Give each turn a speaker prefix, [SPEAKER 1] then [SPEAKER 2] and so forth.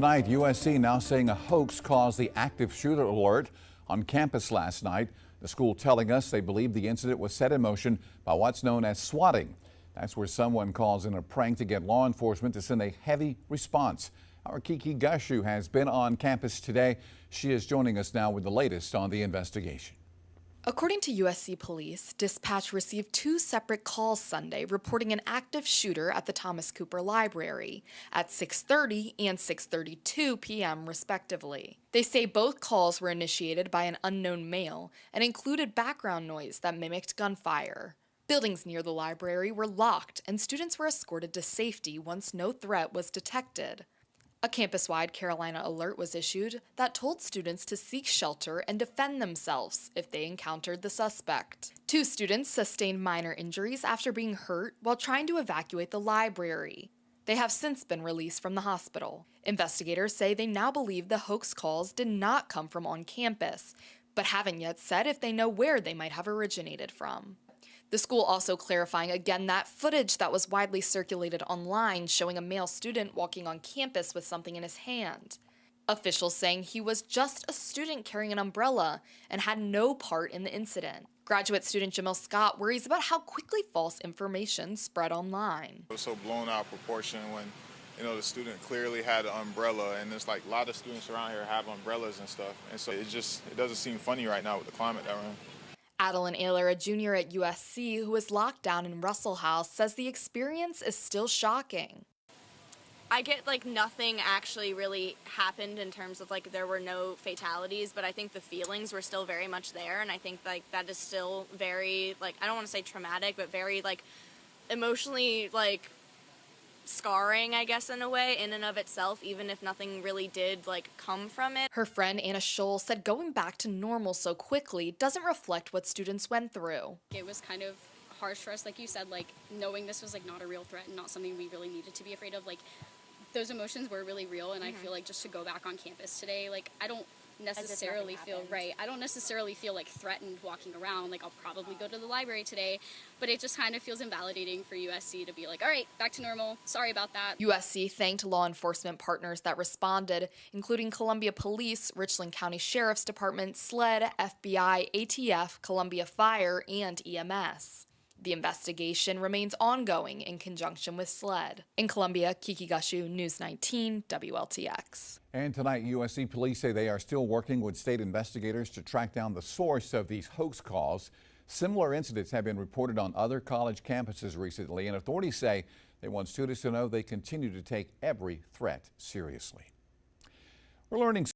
[SPEAKER 1] Tonight, USC now saying a hoax caused the active shooter alert on campus last night. The school telling us they believe the incident was set in motion by what's known as swatting. That's where someone calls in a prank to get law enforcement to send a heavy response. Our Kiki Gashu has been on campus today. She is joining us now with the latest on the investigation.
[SPEAKER 2] According to USC police, dispatch received two separate calls Sunday reporting an active shooter at the Thomas Cooper Library at 6:30 and 6:32 p.m. respectively. They say both calls were initiated by an unknown male and included background noise that mimicked gunfire. Buildings near the library were locked and students were escorted to safety once no threat was detected. A campus-wide Carolina alert was issued that told students to seek shelter and defend themselves if they encountered the suspect. Two students sustained minor injuries after being hurt while trying to evacuate the library. They have since been released from the hospital. Investigators say they now believe the hoax calls did not come from on campus, but haven't yet said if they know where they might have originated from. The school also clarifying again that footage that was widely circulated online showing a male student walking on campus with something in his hand. Officials saying he was just a student carrying an umbrella and had no part in the incident. Graduate student Jamil Scott worries about how quickly false information spread online.
[SPEAKER 3] It was so blown out of proportion when, the student clearly had an umbrella, and there's like a lot of students around here have umbrellas and stuff. And so it doesn't seem funny right now with the climate that we're in.
[SPEAKER 2] Adeline Ayler, a junior at USC who was locked down in Russell House, says the experience is still shocking.
[SPEAKER 4] I get nothing actually really happened in terms of there were no fatalities, but I think the feelings were still very much there, and I think that is still very I don't want to say traumatic, but very emotionally scarring, I guess, in a way, in and of itself, even if nothing really did come from it.
[SPEAKER 2] Her friend Anna Scholl said going back to normal so quickly doesn't reflect what students went through.
[SPEAKER 5] It was kind of harsh for us, like you said, knowing this was not a real threat and not something we really needed to be afraid of. Those emotions were really real, and I feel just to go back on campus today, I don't necessarily feel I don't necessarily feel threatened walking around. I'll probably go to the library today, but it just kind of feels invalidating for USC to be all right, back to normal, sorry about that.
[SPEAKER 2] USC thanked law enforcement partners that responded, including Columbia Police, Richland County Sheriff's Department, SLED, FBI, ATF, Columbia Fire, and EMS. The investigation remains ongoing in conjunction with SLED. In Columbia, Kiki Gashu, News 19, WLTX.
[SPEAKER 1] And tonight, USC police say they are still working with state investigators to track down the source of these hoax calls. Similar incidents have been reported on other college campuses recently, and authorities say they want students to know they continue to take every threat seriously. We're learning